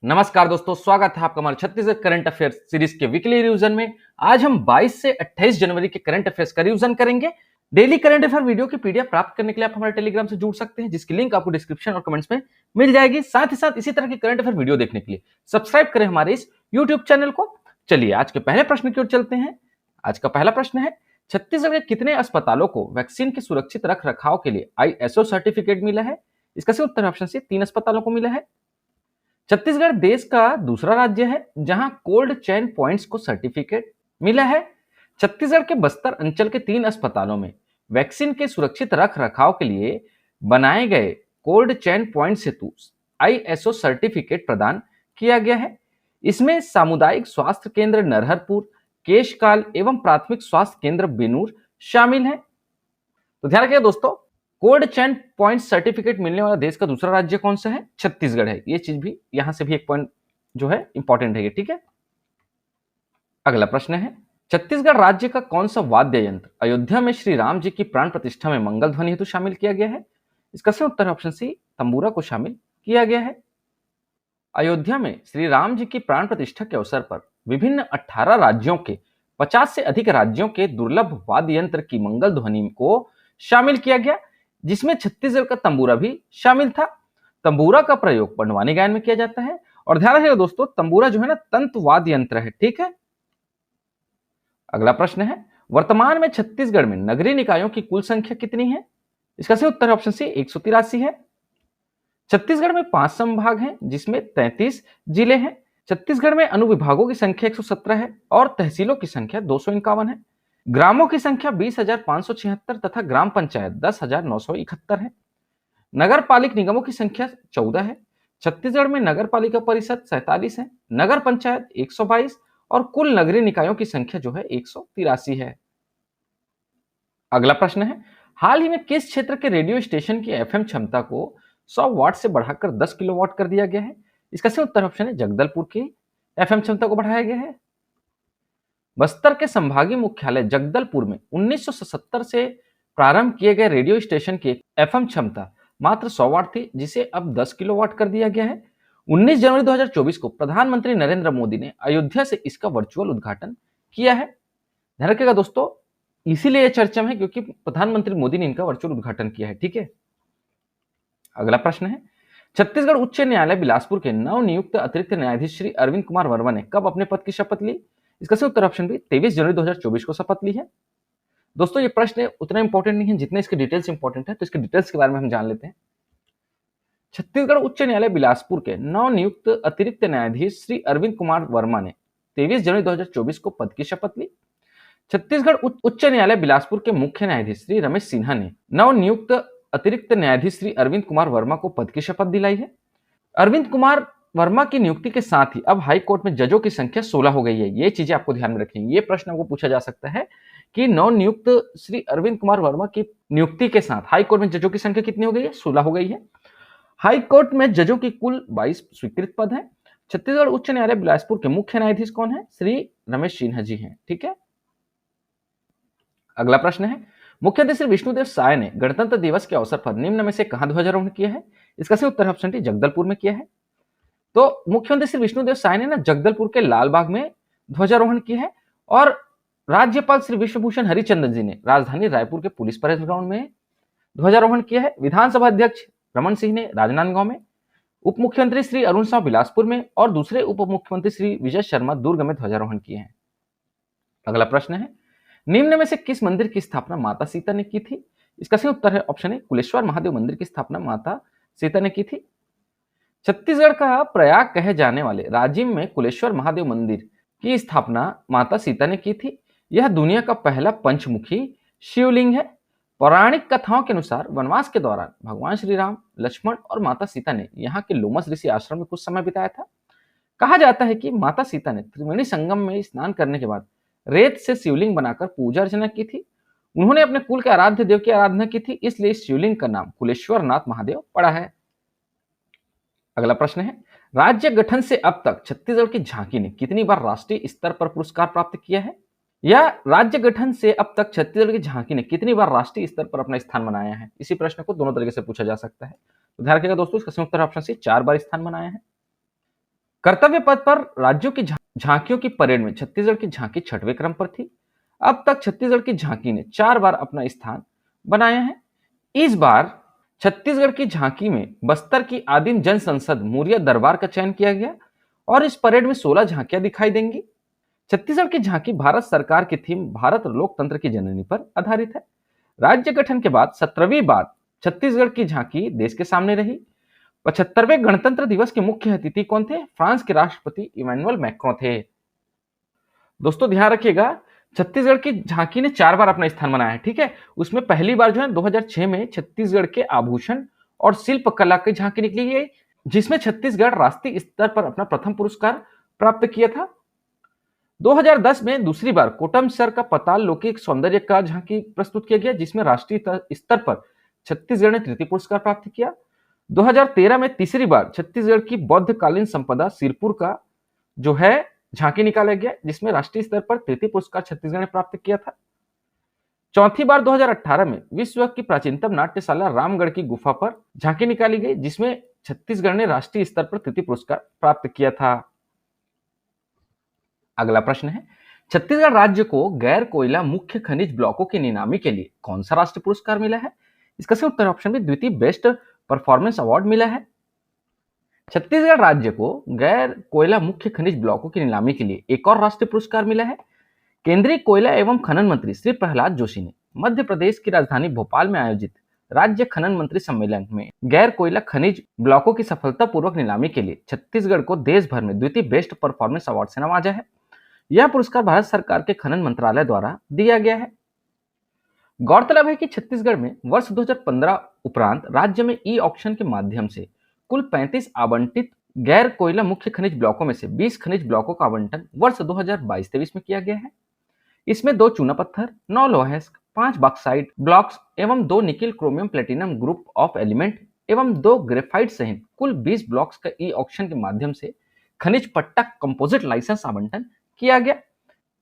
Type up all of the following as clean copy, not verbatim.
नमस्कार दोस्तों, स्वागत है आपका हमारे छत्तीसगढ़ करंट अफेयर्स सीरीज के वीकली रिवीजन में। आज हम 22 से 28 जनवरी के करंट अफेयर्स का रिवीजन करेंगे। डेली करंट अफेयर वीडियो की पीडीएफ प्राप्त करने के लिए आप हमारे टेलीग्राम से जुड़ सकते हैं, जिसकी लिंक आपको डिस्क्रिप्शन और कमेंट्स में मिल जाएगी। साथ ही साथ इसी तरह के करंट अफेयर वीडियो देखने के लिए सब्सक्राइब करें हमारे इस यूट्यूब चैनल को। चलिए आज के पहले प्रश्न की ओर चलते हैं। आज का पहला प्रश्न है, छत्तीसगढ़ के कितने अस्पतालों को वैक्सीन के सुरक्षित रख रखाव के लिए ISO सर्टिफिकेट मिला है? इसका सही उत्तर ऑप्शन सी 3 अस्पतालों को मिला है। छत्तीसगढ़ देश का दूसरा राज्य है जहां कोल्ड चेन पॉइंट्स को सर्टिफिकेट मिला है। छत्तीसगढ़ के बस्तर अंचल के 3 अस्पतालों में वैक्सीन के सुरक्षित रख रखाव के लिए बनाए गए कोल्ड चेन पॉइंट हेतु ISO सर्टिफिकेट प्रदान किया गया है। इसमें सामुदायिक स्वास्थ्य केंद्र नरहरपुर, केशकाल एवं प्राथमिक स्वास्थ्य केंद्र बेनूर शामिल है। तो ध्यान रखिएगा दोस्तों, कोल्ड चेन पॉइंट सर्टिफिकेट मिलने वाला देश का दूसरा राज्य कौन सा है? छत्तीसगढ़ है। ये चीज भी यहां से भी एक पॉइंट जो है इंपॉर्टेंट है, ठीक है। अगला प्रश्न है, छत्तीसगढ़ राज्य का कौन सा वाद्य यंत्र अयोध्या में श्री राम जी की प्राण प्रतिष्ठा में मंगल ध्वनि हेतु शामिल किया गया है? इसका सही उत्तर ऑप्शन सी तंबूरा को शामिल किया गया है। अयोध्या में श्री राम जी की प्राण प्रतिष्ठा के अवसर पर विभिन्न 18 राज्यों के 50 से अधिक राज्यों के दुर्लभ वाद्य यंत्र की मंगल ध्वनि को शामिल किया गया, जिसमें छत्तीसगढ़ का तंबूरा भी शामिल था। तंबूरा का प्रयोग पंडवानी गायन में किया जाता है। और ध्यान रखिएगा दोस्तों, तंबूरा जो है ना तंत्र वाद्य यंत्र है, ठीक है। अगला प्रश्न है, वर्तमान में छत्तीसगढ़ में नगरीय निकायों की कुल संख्या कितनी है? इसका सही उत्तर ऑप्शन सी 183 है। छत्तीसगढ़ में 5 संभाग हैं, जिसमें 33 जिले हैं। छत्तीसगढ़ में अनुविभागों की संख्या 117 है और तहसीलों की संख्या 251 है। ग्रामों की संख्या 20,576 तथा ग्राम पंचायत 10,971 है। नगर पालिक निगमों की संख्या 14 है। छत्तीसगढ़ में नगर पालिका परिषद 47 है, नगर पंचायत 122 और कुल नगरीय निकायों की संख्या जो है 183 है। अगला प्रश्न है, हाल ही में किस क्षेत्र के रेडियो स्टेशन की FM क्षमता को 100 वाट से बढ़ाकर 10 किलोवाट कर दिया गया है? इसका सही उत्तर ऑप्शन है जगदलपुर की FM क्षमता को बढ़ाया गया है। बस्तर के संभागीय मुख्यालय जगदलपुर में 1977 से प्रारंभ किए गए रेडियो स्टेशन की FM क्षमता मात्र 100 वाट थी, जिसे अब 10 किलोवाट कर दिया गया है। 19 जनवरी 2024 को प्रधानमंत्री नरेंद्र मोदी ने अयोध्या से इसका वर्चुअल उद्घाटन किया है। ध्यान रखिएगा दोस्तों, इसीलिए चर्चा में है क्योंकि प्रधानमंत्री मोदी ने इनका वर्चुअल उद्घाटन किया है, ठीक है। अगला प्रश्न है, छत्तीसगढ़ उच्च न्यायालय बिलासपुर के नवनियुक्त अतिरिक्त न्यायाधीश श्री अरविंद कुमार वर्मा ने कब अपने पद की शपथ ली? इसका सही उत्तर ऑप्शन बी 23 जनवरी 2024 को शपथ ली है। दोस्तों ये प्रश्न उतना इंपॉर्टेंट नहीं है जितने इसके डिटेल्स इंपॉर्टेंट है, तो इसके डिटेल्स के बारे में हम जान लेते हैं। छत्तीसगढ़ उच्च न्यायालय बिलासपुर के नवनियुक्त अतिरिक्त न्यायाधीश श्री अरविंद कुमार वर्मा ने 23 जनवरी 2024 को पद की शपथ ली। छत्तीसगढ़ उच्च न्यायालय बिलासपुर के मुख्य न्यायाधीश श्री रमेश सिन्हा ने नवनियुक्त अतिरिक्त न्यायाधीश श्री अरविंद कुमार वर्मा को पद की शपथ दिलाई है। अरविंद कुमार वर्मा की नियुक्ति के साथ ही अब हाई कोर्ट में जजों की संख्या 16 हो गई है। ये चीजें आपको ध्यान में रखनी। ये प्रश्न आपको पूछा जा सकता है कि नवनियुक्त श्री अरविंद कुमार वर्मा की नियुक्ति के साथ हाई कोर्ट में जजों की संख्या कितनी हो गई है? 16 हो गई है। हाई कोर्ट में जजों की कुल 22 स्वीकृत पद है। छत्तीसगढ़ उच्च न्यायालय बिलासपुर के मुख्य न्यायाधीश कौन है? श्री रमेश सिन्हा जी हैं, ठीक है। अगला प्रश्न है, मुख्यमंत्री श्री विष्णुदेव साय ने गणतंत्र दिवस के अवसर पर निम्न में से कहां ध्वजारोहण किया है? इसका सही उत्तर ऑप्शन डी जगदलपुर में किया है। तो मुख्यमंत्री श्री विष्णुदेव साय ने ना जगदलपुर के लालबाग में ध्वजारोहण किया है और राज्यपाल श्री विश्वभूषण हरिचंदन जी ने राजधानी रायपुर के पुलिस परेड ग्राउंड में ध्वजारोहण किया है। विधानसभा अध्यक्ष रमन सिंह ने राजनांदगांव में, उप मुख्यमंत्री श्री अरुण साव बिलासपुर में और दूसरे उप मुख्यमंत्री श्री विजय शर्मा दुर्ग में ध्वजारोहण किए हैं। अगला प्रश्न है, निम्न में से किस मंदिर की स्थापना माता सीता ने की थी? इसका सही उत्तर है ऑप्शन ए कुलेश्वर महादेव मंदिर की स्थापना माता सीता ने की थी। छत्तीसगढ़ का प्रयाग कहे जाने वाले राजिम में कुलेश्वर महादेव मंदिर की स्थापना माता सीता ने की थी। यह दुनिया का पहला पंचमुखी शिवलिंग है। पौराणिक कथाओं के अनुसार वनवास के दौरान भगवान श्री राम, लक्ष्मण और माता सीता ने यहाँ के लोमस ऋषि आश्रम में कुछ समय बिताया था। कहा जाता है कि माता सीता ने त्रिवेणी संगम में स्नान करने के बाद रेत से शिवलिंग बनाकर पूजा अर्चना की थी। उन्होंने अपने कुल के आराध्य देव की आराधना की थी, इसलिए इस शिवलिंग का नाम कुलेश्वर नाथ महादेव पड़ा है। अगला प्रश्न है, राज्य गठन से अब तक छत्तीसगढ़ की झांकी ने कितनी बार राष्ट्रीय स्तर पर पुरस्कार प्राप्त किया है? या राज्य गठन से अब तक छत्तीसगढ़ की झांकी ने कितनी बार राष्ट्रीय स्तर पर अपना स्थान बनाया है? इसी प्रश्न को दोनों तरीके से पूछा जा सकता है। तो ध्यान रखिएगा दोस्तों, इसका सही उत्तर ऑप्शन सी 4 बार स्थान बनाया है। कर्तव्य पथ पर राज्यों की झांकियों की परेड में छत्तीसगढ़ की झांकी 6वें क्रम पर थी। अब तक छत्तीसगढ़ की झांकी ने 4 बार अपना स्थान बनाया है। इस बार छत्तीसगढ़ की झांकी में बस्तर की आदिम जन संसद मुरिया दरबार का चयन किया गया और इस परेड में 16 झांकियां दिखाई देंगी। छत्तीसगढ़ की झांकी भारत सरकार की थीम भारत लोकतंत्र की जननी पर आधारित है। राज्य गठन के बाद 17वीं बार छत्तीसगढ़ की झांकी देश के सामने रही। 75वें गणतंत्र दिवस के मुख्य अतिथि कौन थे? फ्रांस के राष्ट्रपति इमैनुअल मैक्रों थे। दोस्तों ध्यान रखिएगा, छत्तीसगढ़ की झांकी ने 4 बार अपना स्थान बनाया है, ठीक है। उसमें पहली बार जो है 2006 में छत्तीसगढ़ के आभूषण और शिल्प कला की झांकी निकली गई, जिसमें छत्तीसगढ़ राष्ट्रीय स्तर पर अपना प्रथम पुरस्कार प्राप्त किया था। 2010 में दूसरी बार कोटमसर का पताल लौकिक सौंदर्य का झांकी प्रस्तुत किया गया, जिसमें राष्ट्रीय स्तर पर छत्तीसगढ़ ने तृतीय पुरस्कार प्राप्त किया। 2013 में तीसरी बार छत्तीसगढ़ की बौद्धकालीन संपदा सिरपुर का जो है झांकी निकाला गया, जिसमें राष्ट्रीय स्तर पर तृतीय पुरस्कार छत्तीसगढ़ ने प्राप्त किया था। चौथी बार 2018 में विश्व की प्राचीनतम नाट्यशाला रामगढ़ की गुफा पर झांकी निकाली गई, जिसमें छत्तीसगढ़ ने राष्ट्रीय स्तर पर तृतीय पुरस्कार प्राप्त किया था। अगला प्रश्न है, छत्तीसगढ़ राज्य को गैर कोयला मुख्य खनिज ब्लॉकों की नीलामी के लिए कौन सा राष्ट्रीय पुरस्कार मिला है? इसका सही उत्तर ऑप्शन में द्वितीय बेस्ट परफॉर्मेंस अवार्ड मिला है। छत्तीसगढ़ राज्य को गैर कोयला मुख्य खनिज ब्लॉकों की नीलामी के लिए एक और राष्ट्रीय पुरस्कार मिला है। केंद्रीय कोयला एवं खनन मंत्री श्री प्रहलाद जोशी ने मध्य प्रदेश की राजधानी भोपाल में आयोजित राज्य खनन मंत्री सम्मेलन में गैर कोयला खनिज ब्लॉकों की सफलतापूर्वक नीलामी के लिए छत्तीसगढ़ को देश भर में द्वितीय बेस्ट परफॉर्मेंस अवार्ड से नवाजा है। यह पुरस्कार भारत सरकार के खनन मंत्रालय द्वारा दिया गया है। गौरतलब है कि छत्तीसगढ़ में वर्ष 2015 उपरांत राज्य में ई ऑक्शन के माध्यम से कुल 35 आवंटित गैर कोयला मुख्य खनिज ब्लॉकों में से 20 खनिज ब्लॉकों का आवंटन वर्ष 2022-23 में किया गया है। इसमें 2 चूना पत्थर, 9 लोहेस्क, 5 बॉक्साइट ब्लॉक्स एवं 2 nickel chromium platinum group of element एवं 2 ग्रेफाइट सहित कुल 20 ब्लॉक्स का ई ऑक्शन के माध्यम से खनिज पट्टा कंपोजिट लाइसेंस आवंटन किया गया।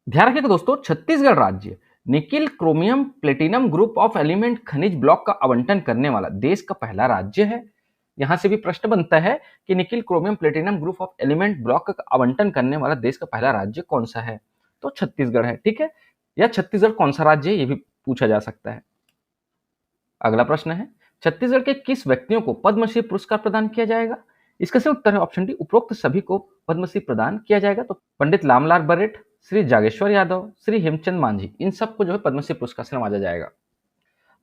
ध्यान रखिएगा दोस्तों, छत्तीसगढ़ राज्य nickel chromium platinum group of element खनिज ब्लॉक का आवंटन करने वाला देश का पहला राज्य है। यहां से भी प्रश्न बनता है कि nickel chromium platinum group of element block का आवंटन करने वाला देश का पहला राज्य कौन सा है? तो छत्तीसगढ़ है, ठीक है। या छत्तीसगढ़ कौन सा राज्य है, ये भी पूछा जा सकता है। अगला प्रश्न है, छत्तीसगढ़ के किस व्यक्तियों को पद्मश्री पुरस्कार प्रदान किया जाएगा? इसका सही उत्तर है ऑप्शन डी, उपरोक्त सभी को पद्मश्री प्रदान किया जाएगा। तो पंडित रामलाल बरेठ, श्री जागेश्वर यादव, श्री हेमचंद मांझी, इन सबको जो है पद्मश्री पुरस्कार से नवाजा जाएगा।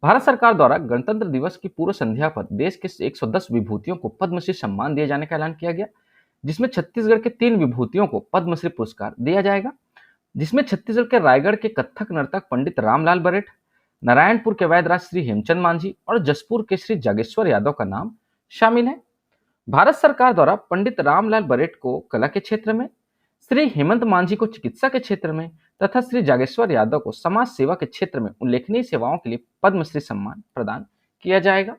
भारत सरकार द्वारा गणतंत्र दिवस की पूर्व संध्या पर देश के 110 विभूतियों को पद्मश्री सम्मान दिए जाने का ऐलान किया गया, जिसमें छत्तीसगढ़ के 3 विभूतियों को पद्मश्री पुरस्कार दिया जाएगा, जिसमें छत्तीसगढ़ के रायगढ़ के कथक नर्तक पंडित रामलाल बरेठ, नारायणपुर के वैद्यराज श्री हेमचंद मांझी और जसपुर के श्री जागेश्वर यादव का नाम शामिल है। भारत सरकार द्वारा पंडित रामलाल बरेठ को कला के क्षेत्र में, श्री हेमंत मांझी को चिकित्सा के क्षेत्र में तथा श्री जागेश्वर यादव को समाज सेवा के क्षेत्र में उल्लेखनीय सेवाओं के लिए पद्मश्री सम्मान प्रदान किया जाएगा।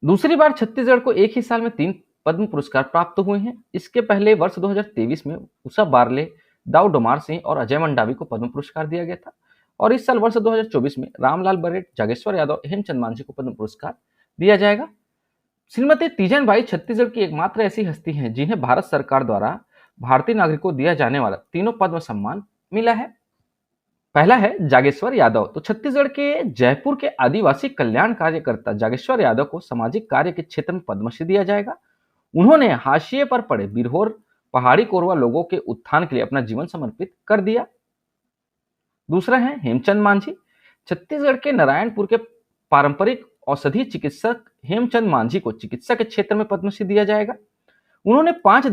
दूसरी बार छत्तीसगढ़ को एक ही साल में 3 पद्म पुरस्कार प्राप्त हुए हैं। इसके पहले वर्ष 2023 में उषा बारले, दाऊ डोमार सिंह और अजय मंडावी को पद्म पुरस्कार दिया गया था और इस साल वर्ष 2024 में रामलाल बरेठ, जागेश्वर यादव, हेमचंद मांझी को पद्म पुरस्कार दिया जाएगा। श्रीमती तीजन बाई छत्तीसगढ़ की एकमात्र ऐसी हस्ती हैं जिन्हें भारत सरकार द्वारा भारतीय नागरिकों को दिया जाने वाला तीनों पद्म सम्मान मिला है। पहला है जागेश्वर यादव। तो छत्तीसगढ़ के जयपुर के आदिवासी कल्याण कार्यकर्ता जागेश्वर यादव को सामाजिक कार्य के क्षेत्र में पद्मश्री दिया जाएगा। उन्होंने हाशिए पर पड़े बिरहोर पहाड़ी कोरवा लोगों के उत्थान के लिए अपना जीवन समर्पित कर दिया। दूसरा है हेमचंद मांझी। छत्तीसगढ़ के नारायणपुर के पारंपरिक औषधि चिकित्सक हेमचंद मांझी को चिकित्सा के क्षेत्र में पद्मश्री दिया जाएगा। उन्होंने 5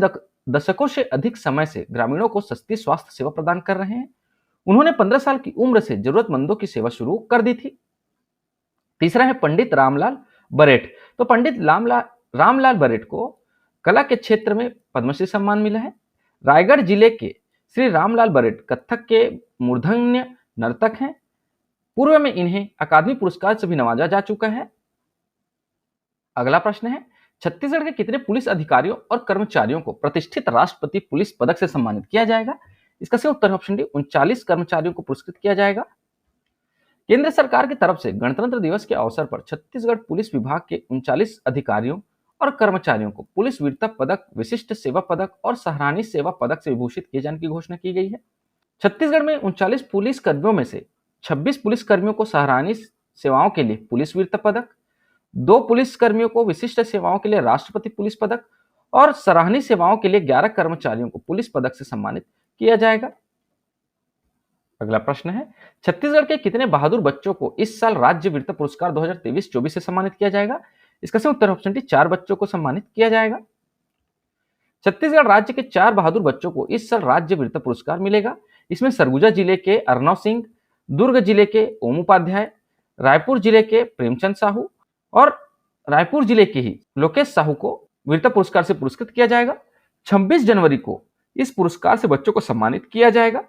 दशकों से अधिक समय से ग्रामीणों को सस्ती स्वास्थ्य सेवा प्रदान कर रहे हैं। उन्होंने 15 साल की उम्र से जरूरतमंदों की सेवा शुरू कर दी थी। तीसरा है पंडित रामलाल बरेठ। तो पंडित रामलाल बरेठ को कला के क्षेत्र में पद्मश्री सम्मान मिला है। रायगढ़ जिले के श्री रामलाल बरेठ कथक के मूर्धन्य नर्तक हैं। पूर्व में इन्हें अकादमी पुरस्कार से भी नवाजा जा चुका है। अगला प्रश्न है, छत्तीसगढ़ के कितने पुलिस अधिकारियों और कर्मचारियों को प्रतिष्ठित राष्ट्रपति पुलिस पदक से सम्मानित किया जाएगा? इसका सही उत्तर ऑप्शन डी, 39 कर्मचारियों को पुरस्कृत किया जाएगा। केंद्र सरकार की तरफ से गणतंत्र दिवस के अवसर पर छत्तीसगढ़ पुलिस विभाग के 39 अधिकारियों और कर्मचारियों को पुलिस वीरता पदक, विशिष्ट सेवा पदक और सराहनीय सेवा पदक से विभूषित किए जाने की घोषणा की गई है। छत्तीसगढ़ में 39 पुलिस कर्मियों में से 26 पुलिस कर्मियों को सराहनीय सेवाओं के लिए पुलिस वीरता पदक, 2 पुलिस कर्मियों को विशिष्ट सेवाओं के लिए राष्ट्रपति पुलिस पदक और सराहनीय सेवाओं के लिए 11 कर्मचारियों को पुलिस पदक से सम्मानित किया जाएगा। अगला प्रश्न है, छत्तीसगढ़ के कितने बहादुर बच्चों को इस साल राज्य वीरता पुरस्कार 2023-24 से सम्मानित किया जाएगा? इसका सही उत्तर ऑप्शन डी 4 बच्चों को सम्मानित किया जाएगा। छत्तीसगढ़ राज्य के 4 बहादुर बच्चों को इस साल राज्य वीरता पुरस्कार मिलेगा। इसमें सरगुजा जिले के अर्नव सिंह, दुर्ग जिले के ओम उपाध्याय, रायपुर जिले के प्रेमचंद साहू और रायपुर जिले के ही लोकेश साहू को वीरता पुरस्कार से पुरस्कृत किया जाएगा। 26 जनवरी को इस पुरस्कार से बच्चों को सम्मानित किया जाएगा।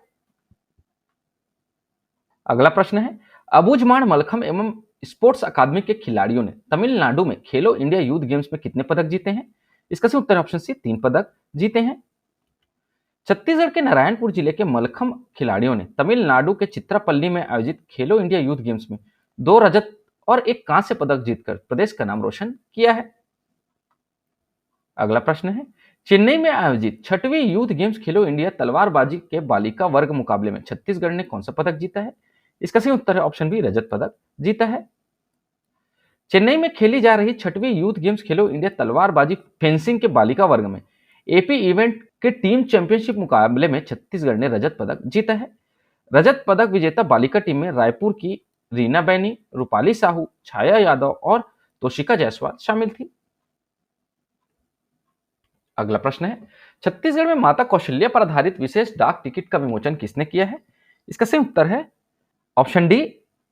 अगला प्रश्न है, अबूझमाड़ मलखम एवं स्पोर्ट्स अकादमी के खिलाड़ियों ने तमिलनाडु में खेलो इंडिया यूथ गेम्स में कितने पदक जीते हैं? इसका सही उत्तर ऑप्शन सी 3 पदक जीते हैं। छत्तीसगढ़ के नारायणपुर जिले के मलखम खिलाड़ियों ने तमिलनाडु के चित्रापल्ली में आयोजित खेलो इंडिया यूथ गेम्स में 2 रजत और 1 कांस्य पदक जीतकर प्रदेश का नाम रोशन किया है। अगला प्रश्न है, चेन्नई में आयोजित 6वीं यूथ गेम्स खेलो इंडिया तलवारबाजी के बालिका वर्ग मुकाबले में छत्तीसगढ़ ने कौन सा पदक जीता है? इसका सही उत्तर है ऑप्शन बी रजत पदक जीता है। चेन्नई में खेली जा रही 6वीं यूथ गेम्स खेलो इंडिया तलवारबाजी फेंसिंग के बालिका वर्ग में एपी इवेंट के टीम चैंपियनशिप मुकाबले में छत्तीसगढ़ ने रजत पदक जीता है। रजत पदक विजेता बालिका टीम में रायपुर की रीना बैनी, रूपाली साहू, छाया यादव और तोशिका जायसवाल शामिल थी। अगला प्रश्न है, छत्तीसगढ़ में माता कौशल्या पर आधारित विशेष डाक टिकट का विमोचन किसने किया है? इसका सही उत्तर है ऑप्शन डी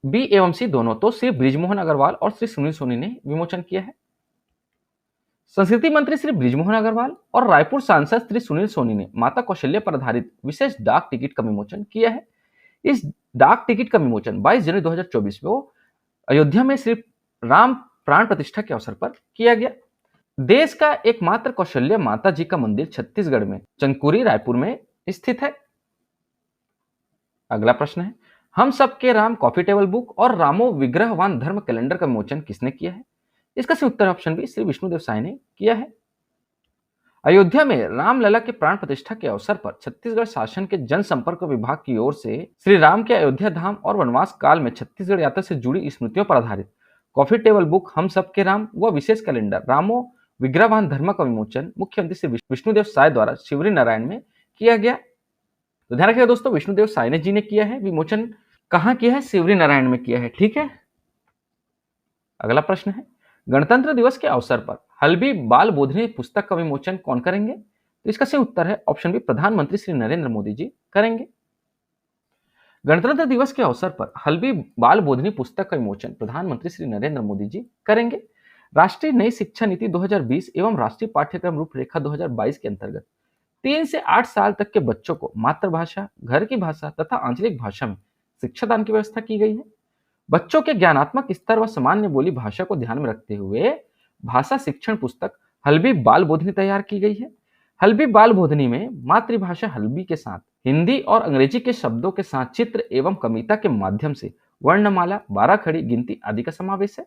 बी एवं सी दोनों, तो श्री बृजमोहन अग्रवाल और श्री सुनील सोनी ने विमोचन किया है। संस्कृति मंत्री श्री बृजमोहन अग्रवाल और रायपुर सांसद श्री सुनील सोनी ने माता कौशल्या पर आधारित विशेष डाक टिकट का विमोचन किया है। इस डाक टिकट का विमोचन 22 जनवरी 2024 को अयोध्या में श्री राम प्राण प्रतिष्ठा के अवसर पर किया गया। देश का एकमात्र कौशल्या माता जी का मंदिर छत्तीसगढ़ में चंदकुरी रायपुर में स्थित है। अगला प्रश्न है, हम सबके राम कॉफी टेबल बुक और रामो विग्रहवान धर्म कैलेंडर का विमोचन किसने किया है? इसका सही उत्तर ऑप्शन बी श्री विष्णुदेव साय ने किया है। अयोध्या में रामलला के प्राण प्रतिष्ठा के अवसर पर छत्तीसगढ़ शासन के जनसंपर्क विभाग की ओर से श्री राम के अयोध्या धाम और वनवास काल में छत्तीसगढ़ यात्रा से जुड़ी स्मृतियों पर आधारित कॉफी टेबल बुक हम सबके राम व विशेष कैलेंडर रामो विग्रहवान धर्म का विमोचन मुख्यमंत्री श्री विष्णुदेव साय द्वारा शिवरी नारायण में किया गया। तो ध्यान रखिएगा दोस्तों, विष्णुदेव साय जी ने किया है विमोचन। कहाँ किया है? शिवरी नारायण में किया है। ठीक है। अगला प्रश्न है, गणतंत्र दिवस के अवसर पर हल्बी बाल बोधनी पुस्तक का विमोचन कौन करेंगे? तो इसका सही उत्तर है ऑप्शन बी प्रधानमंत्री श्री नरेंद्र मोदी जी करेंगे। गणतंत्र दिवस के अवसर पर हल्बी बाल बोधनी पुस्तक का विमोचन प्रधानमंत्री श्री नरेंद्र मोदी जी करेंगे। राष्ट्रीय नई शिक्षा नीति 2020 एवं राष्ट्रीय पाठ्यक्रम रूपरेखा 2022 के अंतर्गत 3 से 8 साल तक के बच्चों को मातृभाषा, घर की भाषा तथा आंचलिक भाषा में शिक्षादान की व्यवस्था की गई है। बच्चों के ज्ञानात्मक स्तर व सामान्य बोली भाषा को ध्यान में रखते हुए भाषा शिक्षण पुस्तक हल्बी बाल बोधनी तैयार की गई है। हल्बी बाल बोधनी में मातृभाषा हल्बी के साथ हिंदी और अंग्रेजी के शब्दों के साथ चित्र एवं कविता के माध्यम से वर्णमाला, 12 खड़ी गिनती आदि का समावेश है।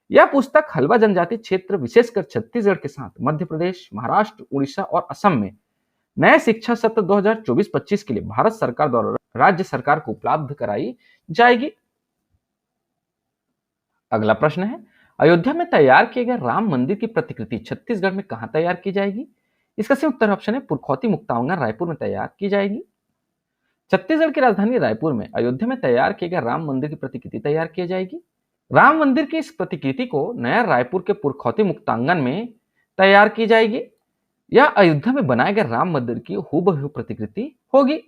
यह पुस्तक हल्बा जनजाति क्षेत्र विशेषकर छत्तीसगढ़ के साथ मध्य प्रदेश, महाराष्ट्र, उड़ीसा और असम में नए शिक्षा सत्र 2024-25 के लिए भारत सरकार द्वारा राज्य सरकार को उपलब्ध कराई जाएगी। अगला प्रश्न है, अयोध्या में तैयार किए गए राम मंदिर की प्रतिकृति छत्तीसगढ़ में कहां तैयार की जाएगी? इसका सही उत्तर ऑप्शन है पुरखौती मुक्तांगन रायपुर में तैयार की जाएगी। छत्तीसगढ़ की राजधानी रायपुर में अयोध्या में तैयार किए गए राम मंदिर की प्रतिकृति तैयार की जाएगी। राम मंदिर की इस प्रतिकृति को नया रायपुर के पुरखौती मुक्तांगन में तैयार की जाएगी। यह अयोध्या में बनाए गए राम मंदिर की हूबहू प्रतिकृति होगी।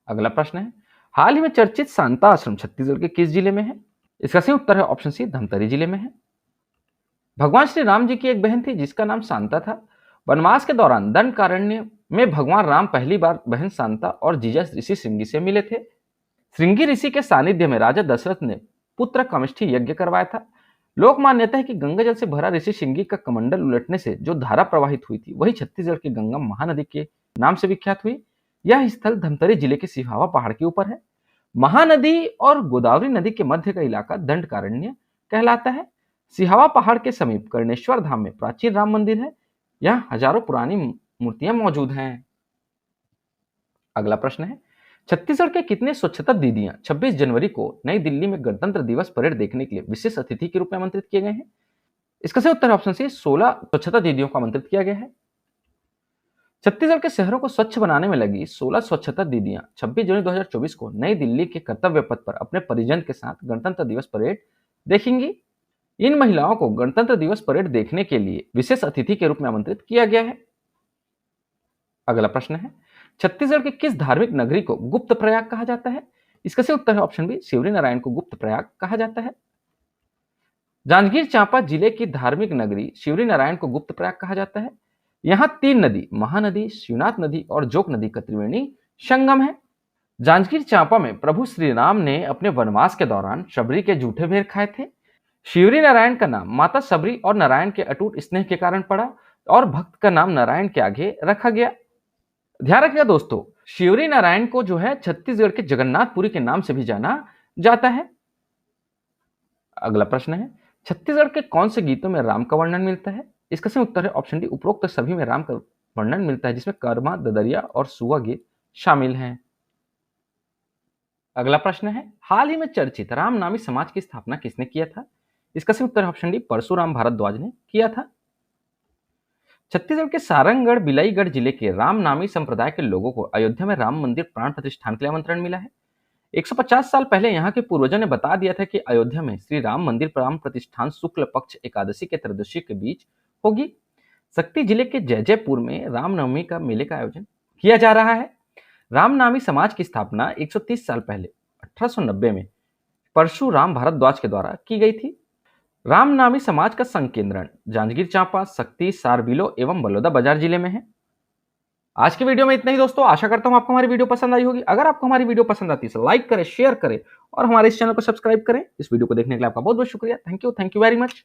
अगला प्रश्न है, हाल ही में चर्चित शांता आश्रम छत्तीसगढ़ के किस जिले में है? इसका सही उत्तर है ऑप्शन सी धमतरी जिले में है। भगवान श्री राम जी की एक बहन थी जिसका नाम शांता था। वनवास के दौरान दंडकारण्य में भगवान राम पहली बार बहन शांता और जीजा ऋषि श्रृंगी से मिले थे। श्रृंगी ऋषि के सानिध्य में राजा दशरथ ने पुत्र कामेष्ठी यज्ञ करवाया था। लोक मान्यता है कि गंगा जल से भरा ऋषि श्रृंगी का कमंडल उलटने से जो धारा प्रवाहित हुई थी वही छत्तीसगढ़ की गंगा महानदी के नाम से विख्यात हुई। यह स्थल धमतरी जिले के सिहावा पहाड़ के ऊपर है। महानदी और गोदावरी नदी के मध्य का इलाका दंडकारण्य कहलाता है। सिहावा पहाड़ के समीप कर्णेश्वर धाम में प्राचीन राम मंदिर है। यहाँ हजारों पुरानी मूर्तियां मौजूद हैं। अगला प्रश्न है, छत्तीसगढ़ के कितने स्वच्छता दीदियां 26 जनवरी को नई दिल्ली में गणतंत्र दिवस परेड देखने के लिए विशेष अतिथि के रूप में आमंत्रित किए गए हैं? इसका सही उत्तर ऑप्शन सी 16 स्वच्छता दीदियों को आमंत्रित किया गया है। छत्तीसगढ़ के शहरों को स्वच्छ बनाने में लगी 16 स्वच्छता दीदियां 26 जनवरी 2024 को नई दिल्ली के कर्तव्य पथ पर अपने परिजन के साथ गणतंत्र दिवस परेड देखेंगी। इन महिलाओं को गणतंत्र दिवस परेड देखने के लिए विशेष अतिथि के रूप में आमंत्रित किया गया है। अगला प्रश्न है, छत्तीसगढ़ के किस धार्मिक नगरी को गुप्त प्रयाग कहा जाता है? इसका सही उत्तर है ऑप्शन बी शिवरी नारायण को गुप्त प्रयाग कहा जाता है। जांजगीर चांपा जिले की धार्मिक नगरी शिवरी नारायण को गुप्त प्रयाग कहा जाता है। यहाँ 3 नदी, महानदी, शिवनाथ नदी और जोक नदी का त्रिवेणी संगम है। जांजगीर चांपा में प्रभु श्री राम ने अपने वनवास के दौरान शबरी के जूठे भेड़ खाए थे। शिवरी नारायण का नाम माता शबरी और नारायण के अटूट स्नेह के कारण पड़ा और भक्त का नाम नारायण के आगे रखा गया। ध्यान रखिएगा दोस्तों, शिवरी नारायण को जो है छत्तीसगढ़ के जगन्नाथपुरी के नाम से भी जाना जाता है। अगला प्रश्न है, छत्तीसगढ़ के कौन से गीतों में राम का वर्णन मिलता है? इसका सही उत्तर है ऑप्शन डी उपरोक्त सभी में राम का वर्णन मिलता है, जिसमें कर्मा, ददरिया और सुआ गीत शामिल हैं। अगला प्रश्न है, हाल ही में चर्चित राम नामी समाज की स्थापना किसने किया था? इसका सही उत्तर है ऑप्शन डी परशुराम भारद्वाज ने किया था। छत्तीसगढ़ के सारंगढ़ बिलाईगढ़ जिले के राम नामी संप्रदाय के लोगों को अयोध्या में राम मंदिर प्राण प्रतिष्ठान के लिए आमंत्रण मिला है। 150 साल पहले यहाँ के पूर्वजों ने बता दिया था कि अयोध्या में श्री राम मंदिर प्राण प्रतिष्ठान शुक्ल पक्ष एकादशी के त्रयोदशी के बीच होगी। शक्ति जिले के जयजयपुर में रामनवमी का मेले का आयोजन किया जा रहा है। रामनामी समाज की स्थापना 130 साल पहले 1890 में परशुराम भारद्वाज के द्वारा की गई थी। रामनामी समाज का संकेंद्रण जांजगीर चांपा, शक्ति, सारबिलो एवं बलौदा बाजार जिले में है। आज के वीडियो में इतना ही दोस्तों। आशा करता हूं आपको हमारी वीडियो पसंद आई होगी। अगर आपको हमारी वीडियो पसंद आती है तो लाइक करें, शेयर करें और हमारे इस चैनल को सब्सक्राइब करें। इस वीडियो को देखने के लिए आपका बहुत बहुत शुक्रिया। Thank you very much.